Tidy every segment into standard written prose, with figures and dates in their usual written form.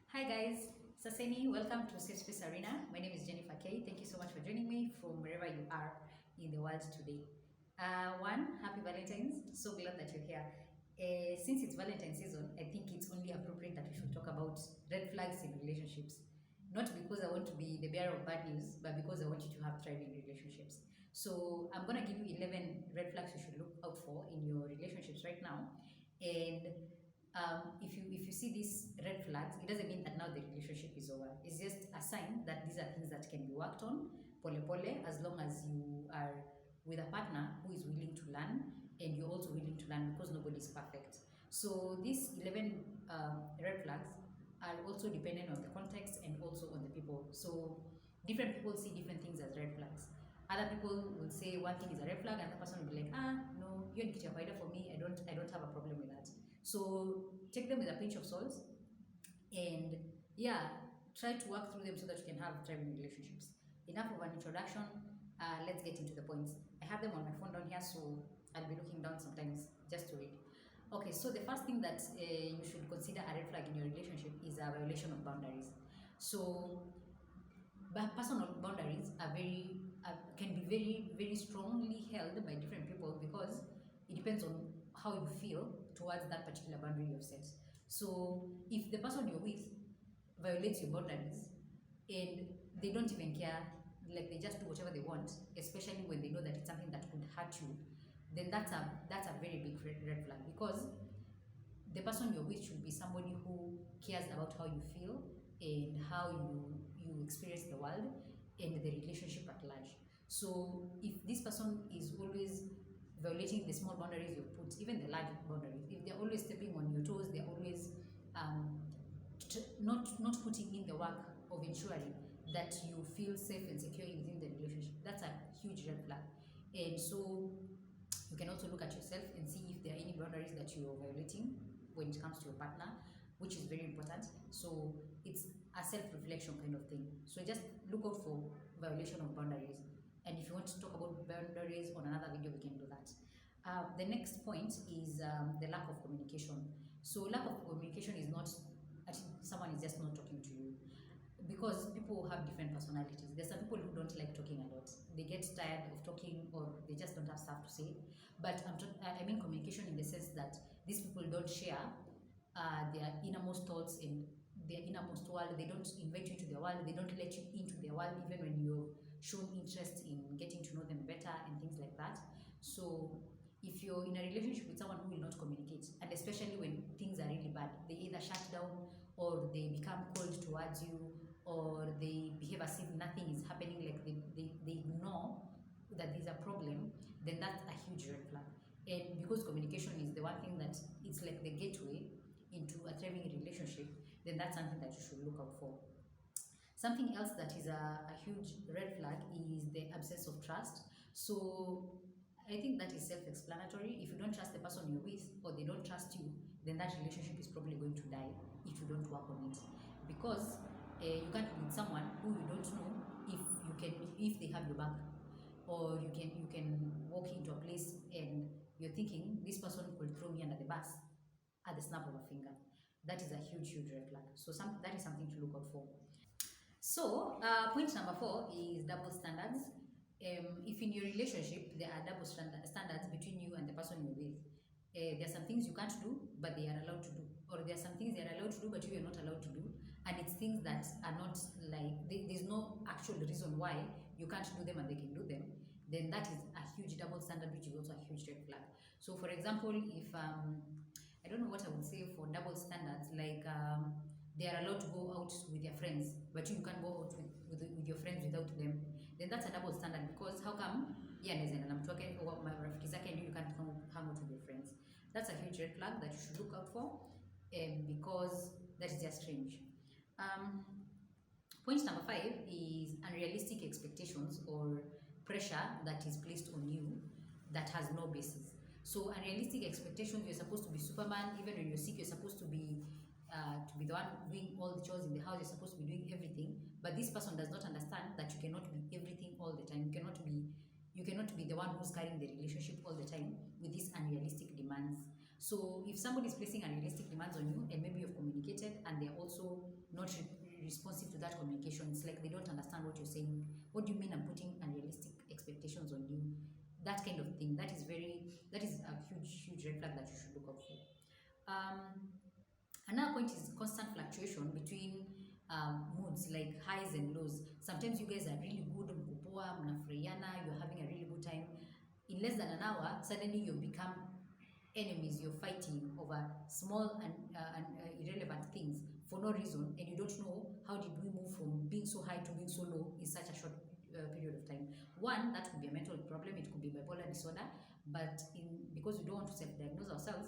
Hi guys, Saseni, welcome to Safe Space Arena. My name is Jennifer Kay. Thank you so much for joining me from wherever you are in the world today. Happy Valentines. So glad that you're here. Since it's Valentine season, I think it's only appropriate that we should talk about red flags in relationships. Not because I want to be the bearer of bad news, but because I want you to have thriving relationships. So I'm gonna give you 11 red flags you should look out for in your relationships right now. And if you see these red flags, it doesn't mean that now the relationship is over. It's just a sign that these are things that can be worked on, pole pole, as long as you are with a partner who is willing to learn and you're also willing to learn because nobody is perfect. So these 11 red flags are also dependent on the context and also on the people. So different people see different things as red flags. Other people will say one thing is a red flag and the person will be like, no, you're not faida for me. I don't have a problem with that. So take them with a pinch of salt and yeah, try to work through them so that you can have thriving relationships. Enough of an introduction. Let's get into the points. I have them on my phone down here, so I'll be looking down sometimes just to read. Okay, so the first thing that you should consider a red flag in your relationship is a violation of boundaries. So but personal boundaries are very can be very strongly held by different people because it depends on how you feel towards that particular boundary you've set. So if the person you're with violates your boundaries and they don't even care, like they just do whatever they want, especially when they know that it's something that could hurt you, then that's a very big red flag because the person you're with should be somebody who cares about how you feel and how you experience the world and the relationship at large. So if this person is always violating the small boundaries you've put, even the large boundaries, if they're always stepping on your toes, they're always not putting in the work of ensuring that you feel safe and secure within the relationship, that's a huge red flag. And so you can also look at yourself and see if there are any boundaries that you're violating when it comes to your partner, which is very important. So it's a self-reflection kind of thing. So just look out for violation of boundaries. And if you want to talk about boundaries on another video, we can do that. The next point is the lack of communication. So lack of communication is not, I think someone is just not talking to you because people have different personalities. There's some people who don't like talking a lot. They get tired of talking or they just don't have stuff to say. But I mean communication in the sense that these people don't share their innermost thoughts and their innermost world. They don't invite you into their world. They don't let you into their world even when you've shown interest in getting to know them better and things like that. So if you're in a relationship with someone who will not communicate, and especially when things are really bad, they either shut down or they become cold towards you or they behave as if nothing is happening, like they ignore that there's a problem, then that's a huge red flag. And because communication is the one thing that it's like the gateway into a thriving relationship, then that's something that you should look out for. Something else that is a huge red flag is the absence of trust. So I think that is self-explanatory. If you don't trust the person you're with or they don't trust you, then that relationship is probably going to die if you don't work on it. Because you can't be with someone who you don't know if they have your back. Or you can walk into a place and you're thinking this person could throw me under the bus at the snap of a finger. That is a huge red flag. So that is something to look out for. So, point number 4 is double standards. If in your relationship there are double standards between you and the person you're with, there are some things you can't do, but they are allowed to do, or there are some things they are allowed to do, but you are not allowed to do, and it's things that are not like there's no actual reason why you can't do them and they can do them. Then that is a huge double standard, which is also a huge red flag. So, for example, if I don't know what I would say for double standards, like they are allowed to go out with their friends, but you can't go out with your friends without them, then that's a double standard because how come na mtu wake marafiki zake and you can't hang out with your friends? That's a huge red flag that you should look out for because that is just strange. Point number 5 is unrealistic expectations or pressure that is placed on you that has no basis. So unrealistic expectations, you're supposed to be Superman. Even when you're sick, you're supposed to be the one doing all the chores in the house. You're supposed to be doing everything. But this person does not understand that you cannot be everything all the time. You cannot be the one who's carrying the relationship all the time with these unrealistic demands. So if somebody is placing unrealistic demands on you, and maybe you've communicated and they're also not responsive to that communication, it's like they don't understand what you're saying. What do you mean I'm putting unrealistic expectations on you? That kind of thing. That is a huge red flag that you should look out for. Um, Another point is constant fluctuation between moods, like highs and lows. Sometimes you guys are really good, mkupoa, mnafurahiana, you're having a really good time. In less than an hour, suddenly you become enemies. You're fighting over small and irrelevant things for no reason, and you don't know how did we move from being so high to being so low in such a short period of time. One, that could be a mental problem. It could be bipolar disorder, but because we don't want to self-diagnose ourselves,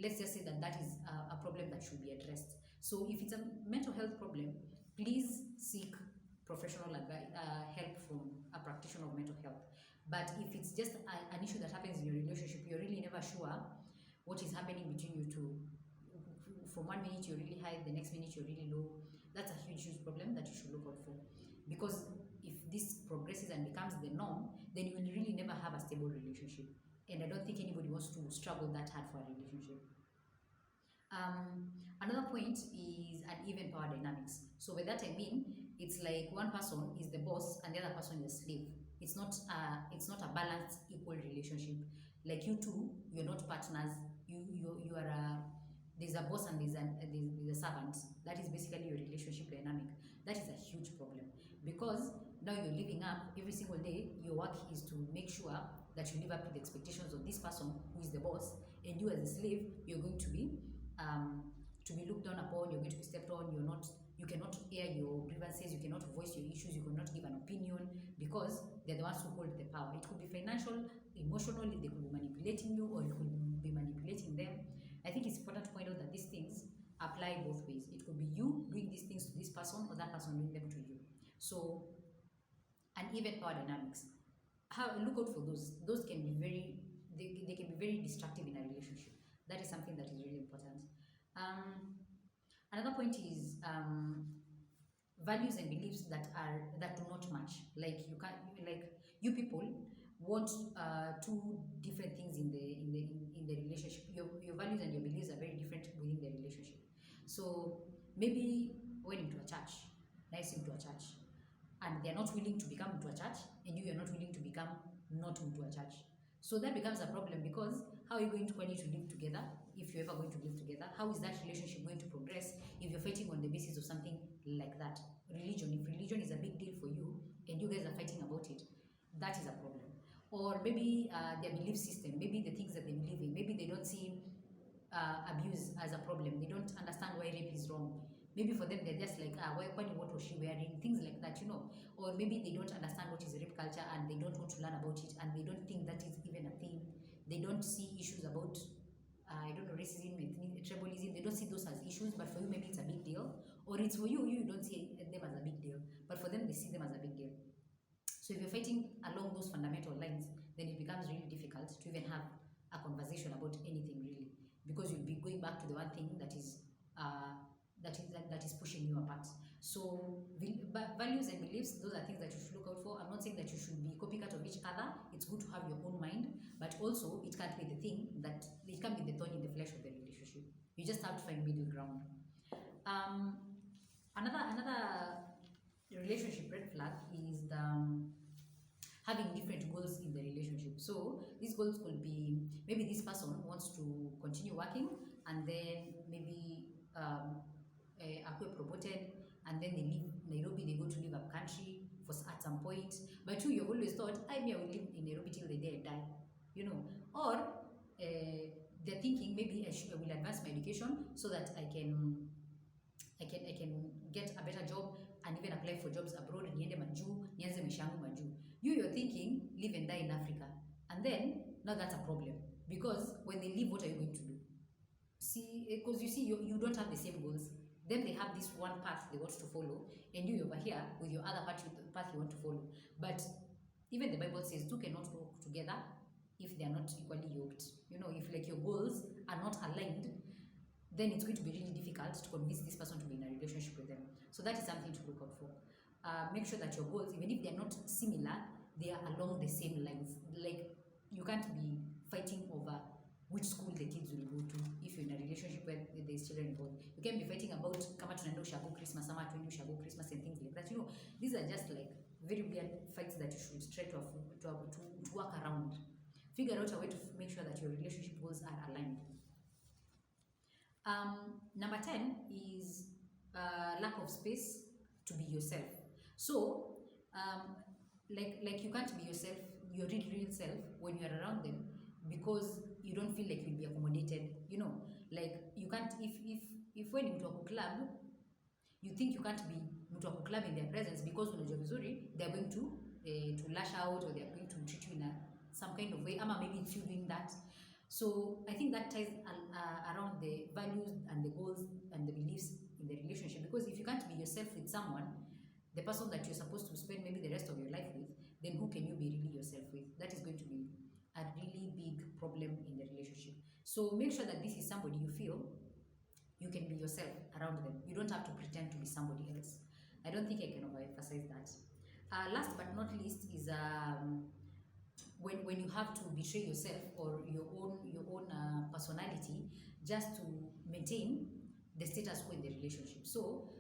let's just say that that is a problem that should be addressed. So if it's a mental health problem, please seek professional help from a practitioner of mental health. But if it's just an issue that happens in your relationship, you're really never sure what is happening between you two. From 1 minute you're really high, the next minute you're really low. That's a huge problem that you should look out for. Because if this progresses and becomes the norm, then you will really never have a stable relationship. And I don't think anybody wants to struggle that hard for a relationship. Another point is uneven power dynamics. So by that I mean, it's like one person is the boss and the other person is a slave. It's not a balanced, equal relationship. Like you two, you're not partners. You are there's a boss and there's a servant. That is basically your relationship dynamic. That is a huge problem because now you're living up every single day. Your work is to make sure that you live up to the expectations of this person who is the boss, and you as a slave, you're going to be looked down upon. You're going to be stepped on. You cannot air your grievances. You cannot voice your issues. You cannot give an opinion because they're the ones who hold the power. It could be financial, emotionally. They could be manipulating you, or you could be manipulating them. I think it's important to point out that these things apply both ways. It could be you doing these things to this person, or that person doing them to you. So, uneven power dynamics. Look out for those. Those can be they can be very destructive in a relationship. That is something that is really important. Another point is values and beliefs that do not match. Like you people want two different things in the relationship. Your values and your beliefs are very different within the relationship. So maybe when into a church, nice into a church, and they're not willing to become into a church, and you are not willing to become not into a church. So that becomes a problem because how are you going to continue to live together if you're ever going to live together? How is that relationship going to progress if you're fighting on the basis of something like that? Religion, if religion is a big deal for you and you guys are fighting about it, that is a problem. Or maybe their belief system, maybe the things that they believe in, maybe they don't see abuse as a problem. They don't understand why rape is wrong. Maybe for them, they're just like, what was she wearing? Things like that, you know. Or maybe they don't understand what is rape culture and they don't want to learn about it and they don't think that is even a thing. They don't see issues about, racism, tribalism. They don't see those as issues, but for you, maybe it's a big deal. Or it's for you, you don't see them as a big deal. But for them, they see them as a big deal. So if you're fighting along those fundamental lines, then it becomes really difficult to even have a conversation about anything really, because you'll be going back to the one thing that is pushing you apart. So values and beliefs, those are things that you should look out for. I'm not saying that you should be copycat of each other. It's good to have your own mind, but also it can't be the thing that it can't be the thorn in the flesh of the relationship. You just have to find middle ground. Another relationship red flag is having different goals in the relationship. So these goals could be maybe this person wants to continue working and then maybe are promoted and then they leave Nairobi, they go to live up country at some point. But you've always thought, I will live in Nairobi till the day I die, you know. Or they're thinking maybe I will advance my education so that I can get a better job and even apply for jobs abroad. Niende majuu, nianze maisha yangu majuu. You're thinking live and die in Africa, and then now that's a problem because when they leave, what are you going to do? See, because you see, you don't have the same goals. Then they have this one path they want to follow, and you over here with your other path you want to follow. But even the Bible says two cannot walk together if they are not equally yoked. You know, if like your goals are not aligned, then it's going to be really difficult to convince this person to be in a relationship with them. So that is something to look out for. Make sure that your goals, even if they're not similar, they are along the same lines. Like you can't be fighting over which school the kids will go to if you're in a relationship where there's children involved. You can be fighting about kama tunaenda ushago Christmas ama tuendi ushago Christmas and things like that. You know, these are just like very weird fights that you should try to work around. Figure out a way to make sure that your relationship goals are aligned. Number 10 is lack of space to be yourself. So, like you can't be yourself, your real self when you're around them because you don't feel like you'll be accommodated. You know, like you can't if when you talk club, you think you can't be mtu wa club in their presence because unajua vizuri they're going to lash out or they're going to treat you in some kind of way. Ama maybe it's you doing that. So I think that ties around the values and the goals and the beliefs in the relationship, because if you can't be yourself with someone, the person that you're supposed to spend maybe the rest of your life with, then who can you be really yourself with? That is going to be a really big problem in the relationship. So make sure that this is somebody you feel you can be yourself around them. You don't have to pretend to be somebody else. I don't think I can overemphasize that. Last but not least is when you have to betray yourself or your own personality just to maintain the status quo in the relationship. So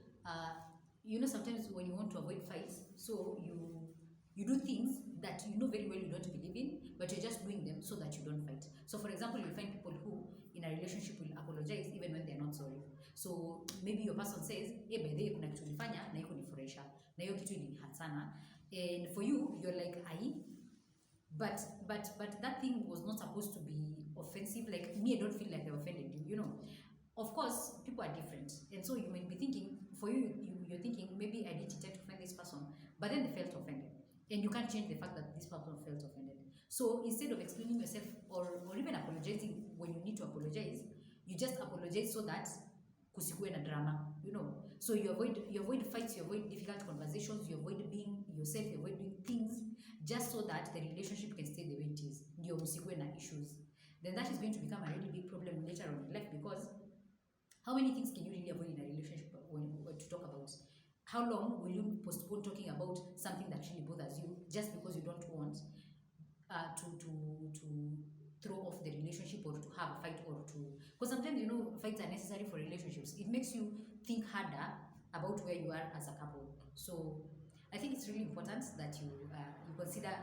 you know, sometimes when you want to avoid fights, so you do things that you know very well you don't believe in, but you're just doing them so that you don't fight. So for example, you find people who in a relationship will apologize even when they're not sorry. So maybe your person says, hey, by the way, kuna kitu nilifanya na iko nifurahisha na hiyo kitu ilinihat sana, and for you you're like ai, but that thing was not supposed to be offensive. Like me, I don't feel like I offended you, you know. Of course people are different, and so you might be thinking, for you're thinking maybe I didn't intend to offend this person, but then they felt offended, and you can't change the fact that this person felt offended. So instead of explaining yourself or even apologizing when you need to apologize, you just apologize so that kusikue na drama, you know. So you avoid fights, you avoid difficult conversations, you avoid being yourself, you avoid doing things just so that the relationship can stay the way it is. Ndio msikue na issues. Then that is going to become a really big problem later on in life, because how many things can you really avoid in a relationship when to talk about? How long will you postpone talking about something that really bothers you just because you don't want to throw off the relationship or to have a fight, or to, because sometimes, you know, fights are necessary for relationships. It makes you think harder about where you are as a couple. So I think it's really important that you consider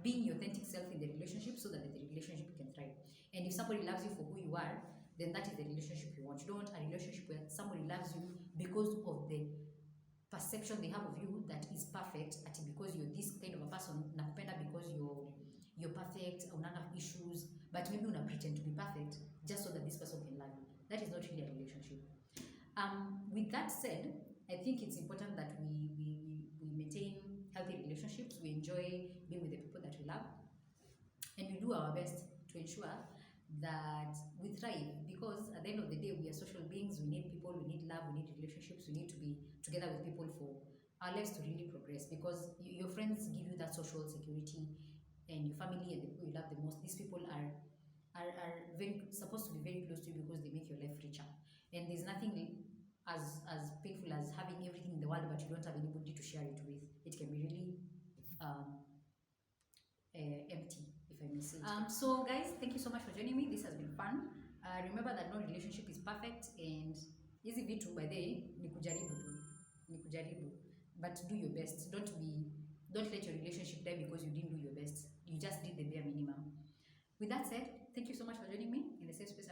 being your authentic self in the relationship so that the relationship can thrive. And if somebody loves you for who you are, then that is the relationship you want. You don't want a relationship where somebody loves you because of the perception they have of you that is perfect, because you're this kind of a person, nakupenda because you're perfect, unanga issues, but maybe una pretend to be perfect just so that this person can love you. That is not really a relationship. With that said, I think it's important that we maintain healthy relationships, we enjoy being with the people that we love, and we do our best to ensure that we thrive, because at the end of the day we are social beings. We need people, we need love, we need relationships, we need to be together with people for our lives to really progress, because your friends give you that social security, and your family and the people you love the most, these people are very supposed to be very close to you because they make your life richer. And there's nothing as painful as having everything in the world but you don't have anybody to share it with. It can be really empty, if I may say. So guys, thank you so much for joining me. This has been fun. Remember that no relationship is perfect, and easy vitu by the way ni kujaribu tu, but do your best. Don't let your relationship die because you didn't do your best. You just did the bare minimum. With that said, thank you so much for joining me in the safe space.